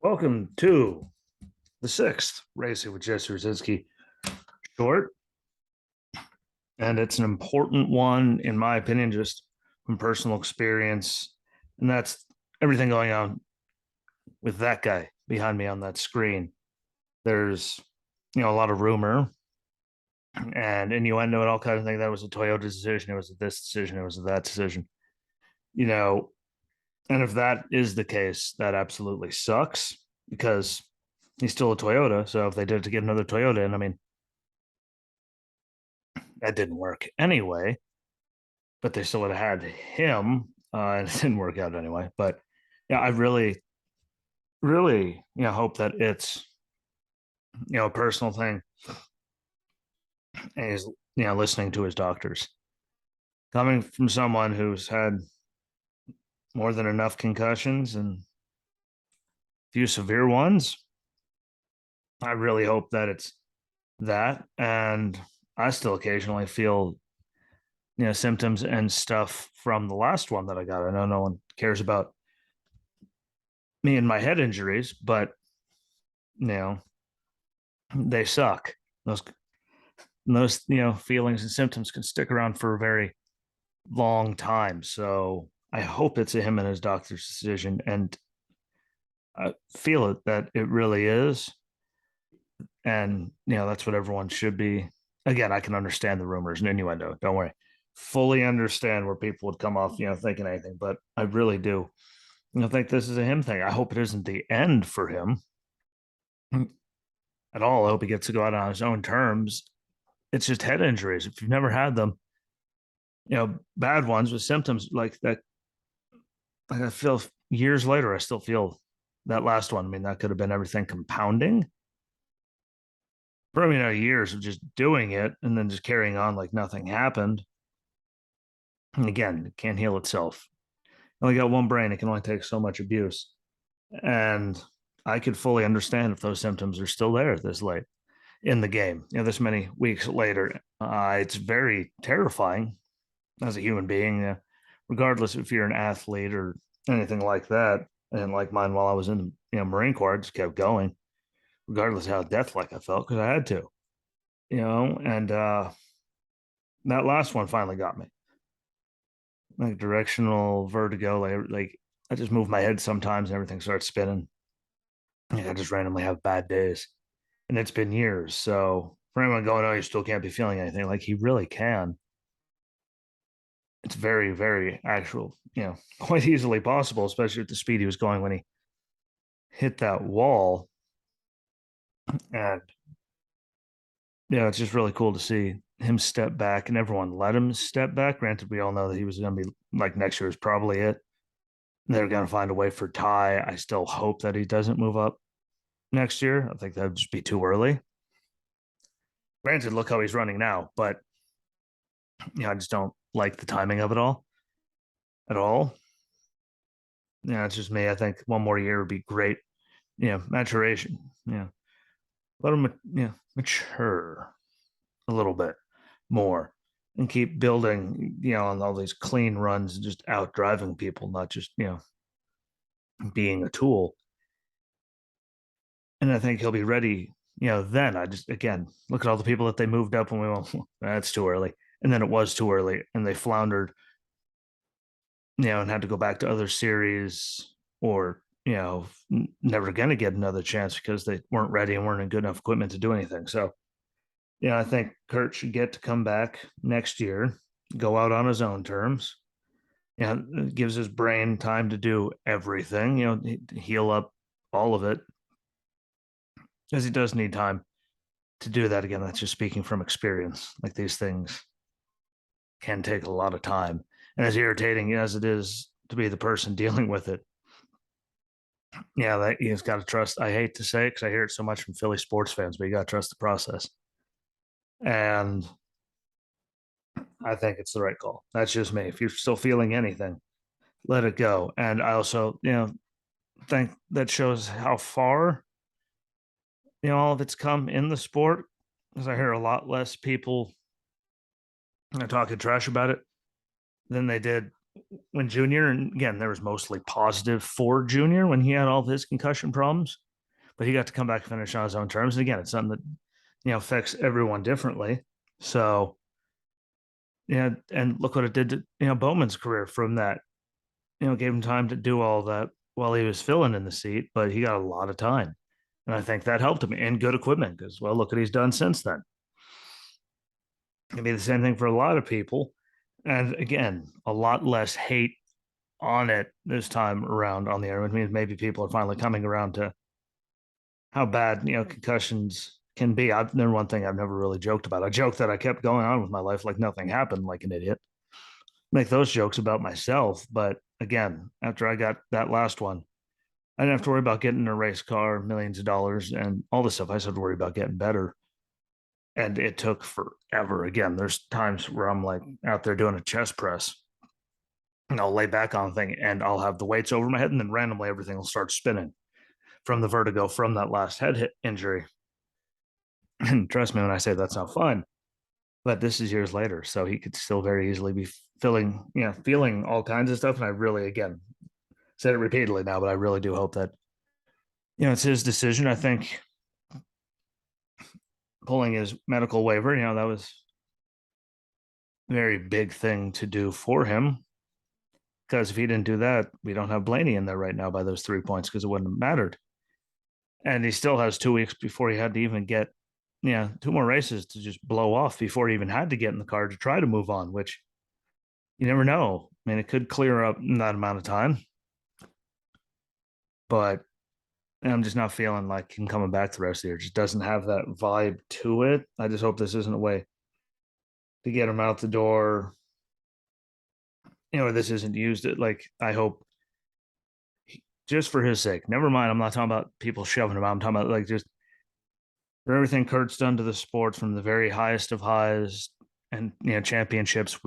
Welcome to the sixth Racing with Jesse Rosinsky short. And it's an important one, in my opinion, just from personal experience. And that's everything going on with that guy behind me on that screen. There's, a lot of rumor and innuendo and all kinds of things. That was a Toyota decision. It was a this decision. It was a that decision. You know, and if that is the case, that absolutely sucks because he's still a Toyota. So if they did it to get another Toyota, and I mean, that didn't work anyway, but they still would have had him. And it didn't work out anyway. But yeah, I really, really, hope that it's, a personal thing. And he's, listening to his doctors. Coming from someone who's had more than enough concussions and a few severe ones, I really hope that it's that. And I still occasionally feel, symptoms and stuff from the last one that I got. I know no one cares about me and my head injuries, but you know, they suck. Those those feelings and symptoms can stick around for a very long time. So I hope it's a him and his doctor's decision, and I feel it that it really is, and that's what everyone should be. Again, I can understand the rumors and innuendo. Don't worry, fully understand where people would come off, thinking anything, but I really do, think this is a him thing. I hope it isn't the end for him at all. I hope he gets to go out on his own terms. It's just head injuries. If you've never had them, bad ones with symptoms like that, like I feel years later, I still feel that last one. I mean, that could have been everything compounding for years of just doing it and then just carrying on like nothing happened. And again, it can't heal itself. I only got one brain. It can only take so much abuse. And I could fully understand if those symptoms are still there this late in the game, this many weeks later. It's very terrifying as a human being, regardless if you're an athlete or anything like that. And like mine, while I was in the Marine Corps, I just kept going, regardless of how death-like I felt, because I had to, and that last one finally got me, like directional vertigo, like I just move my head sometimes and everything starts spinning. Like I just randomly have bad days, and it's been years. So for anyone going, oh, you still can't be feeling anything, like he really can. It's very, very actual, quite easily possible, especially at the speed he was going when he hit that wall. And it's just really cool to see him step back and everyone let him step back. Granted, we all know that he was going to be like next year is probably it. They're going to find a way for Ty. I still hope that he doesn't move up next year. I think that would just be too early. Granted, look how he's running now, but I just don't like the timing of it all at all. It's just me. I think one more year would be great. Maturation. Let him mature a little bit more and keep building, on all these clean runs and just out driving people, not just, being a tool. And I think he'll be ready, then. I just, again, look at all the people that they moved up when we went, that's too early. And then it was too early and they floundered, and had to go back to other series or, never going to get another chance because they weren't ready and weren't in good enough equipment to do anything. So, I think Kurt should get to come back next year, go out on his own terms. It gives his brain time to do everything, heal up all of it because he does need time to do that. Again, that's just speaking from experience. Like these things can take a lot of time. And as irritating as it is to be the person dealing with it, that he's got to trust. I hate to say it because I hear it so much from Philly sports fans, but you got to trust the process. And I think it's the right call. That's just me. If you're still feeling anything, let it go. And I also, think that shows how far, all of it's come in the sport. Because I hear a lot less people talking trash about it than they did, when Junior, and again, there was mostly positive for Junior when he had all of his concussion problems, but he got to come back and finish on his own terms. And again, it's something that, affects everyone differently. So, yeah, and look what it did to, Bowman's career from that, gave him time to do all that while he was filling in the seat, but he got a lot of time. And I think that helped him and good equipment because, well, look what he's done since then. It can be the same thing for a lot of people. And again, a lot less hate on it this time around on the air, which means maybe people are finally coming around to how bad, concussions can be. I've never one thing I've never really joked about. I joked that I kept going on with my life like nothing happened, like an idiot. Make those jokes about myself. But again, after I got that last one, I didn't have to worry about getting a race car, millions of dollars, and all this stuff. I just had to worry about getting better. And it took forever. Again, there's times where I'm like out there doing a chest press and I'll lay back on the thing and I'll have the weights over my head and then randomly everything will start spinning from the vertigo from that last head hit injury. And trust me when I say that's not fun, but this is years later. So he could still very easily be feeling all kinds of stuff. And I really, again, said it repeatedly now, but I really do hope that, it's his decision. I think pulling his medical waiver, that was a very big thing to do for him. Because if he didn't do that, we don't have Blaney in there right now by those 3 points because it wouldn't have mattered. And he still has 2 weeks before he had to even get, two more races to just blow off before he even had to get in the car to try to move on, which you never know. I mean, it could clear up in that amount of time. But I'm just not feeling like him coming back the rest of the year. It just doesn't have that vibe to it. I just hope this isn't a way to get him out the door. This isn't used. Like, I hope just for his sake. Never mind. I'm not talking about people shoving him out. I'm talking about like just for everything Kurt's done to the sport from the very highest of highs and championships.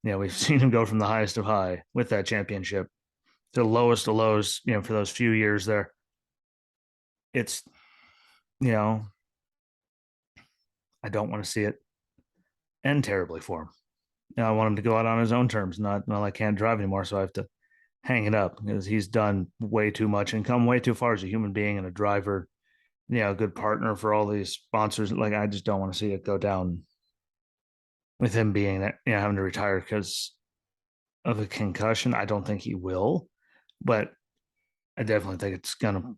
We've seen him go from the highest of high with that championship to the lowest of lows. For those few years there, it's I don't want to see it end terribly for him. I want him to go out on his own terms. Not well, I can't drive anymore, so I have to hang it up because he's done way too much and come way too far as a human being and a driver. A good partner for all these sponsors. Like I just don't want to see it go down with him being having to retire because of a concussion. I don't think he will, but I definitely think it's gonna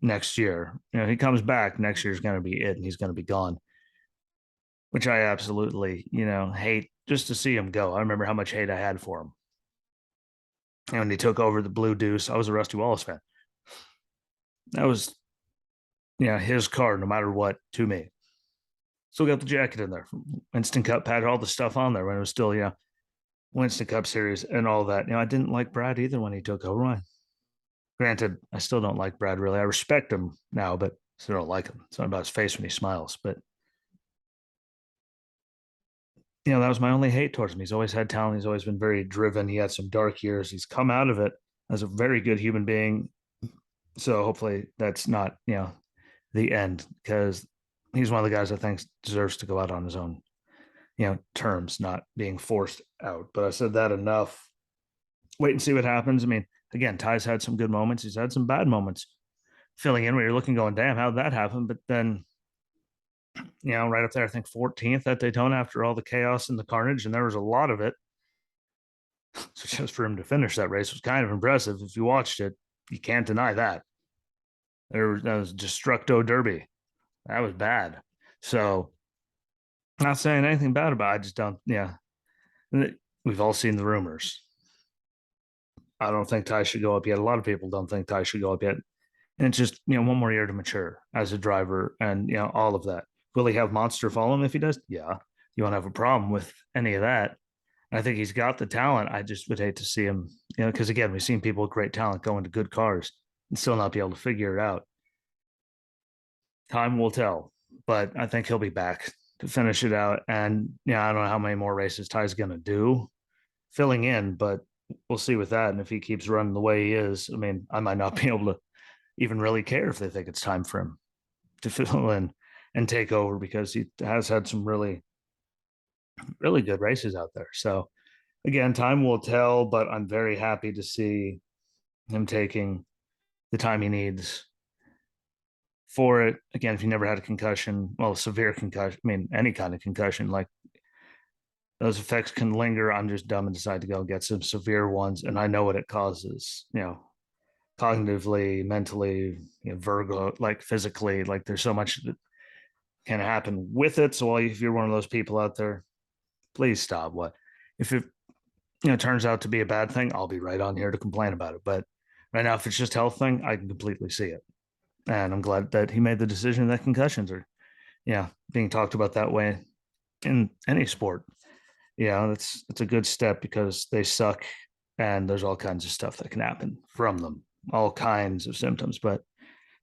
next year. He comes back next year's gonna be it, and he's gonna be gone, which I absolutely hate just to see him go. I remember how much hate I had for him. And when he took over the Blue Deuce, I was a Rusty Wallace fan. That was his car, no matter what, to me. Still got the jacket in there. Winston Cup had all the stuff on there when it was still, Winston Cup series and all that. I didn't like Brad either when he took over. Granted, I still don't like Brad really. I respect him now, but I still don't like him. It's not about his face when he smiles. But that was my only hate towards him. He's always had talent. He's always been very driven. He had some dark years. He's come out of it as a very good human being. So hopefully that's not, the end because he's one of the guys I think deserves to go out on his own, terms, not being forced out. But I said that enough. Wait and see what happens. I mean, again, Ty's had some good moments. He's had some bad moments filling in where you're looking going, damn, how'd that happen? But then, right up there, I think 14th at Daytona after all the chaos and the carnage, and there was a lot of it. So just for him to finish that race was kind of impressive. If you watched it, you can't deny that. That was Destructo Derby. That was bad. So, not saying anything bad about it. I just don't, we've all seen the rumors. I don't think Ty should go up yet. A lot of people don't think Ty should go up yet. And it's just, one more year to mature as a driver and, all of that. Will he have monster follow him if he does? Yeah. You won't have a problem with any of that. I think he's got the talent. I just would hate to see him, because again, we've seen people with great talent go into good cars and still not be able to figure it out. Time will tell, but I think he'll be back to finish it out. And I don't know how many more races Ty's going to do filling in, but we'll see with that. And if he keeps running the way he is, I mean, I might not be able to even really care if they think it's time for him to fill in and take over because he has had some really, really good races out there. So again, time will tell, but I'm very happy to see him taking the time he needs for it. Again, if you never had a concussion, well, severe concussion, I mean, any kind of concussion, like those effects can linger. I'm just dumb and decide to go get some severe ones. And I know what it causes, cognitively, mentally, Virgo, like physically, like there's so much that can happen with it. So if you're one of those people out there, please stop. What if it turns out to be a bad thing? I'll be right on here to complain about it. But right now, if it's just health thing, I can completely see it. And I'm glad that he made the decision that concussions are, being talked about that way in any sport. Yeah, that's a good step because they suck, and there's all kinds of stuff that can happen from them, all kinds of symptoms. But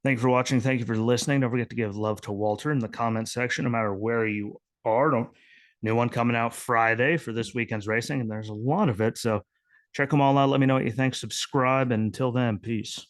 thank you for watching. Thank you for listening. Don't forget to give love to Walter in the comment section, no matter where you are. Don't New one coming out Friday for this weekend's racing, and there's a lot of it. So check them all out. Let me know what you think. Subscribe, and until then, peace.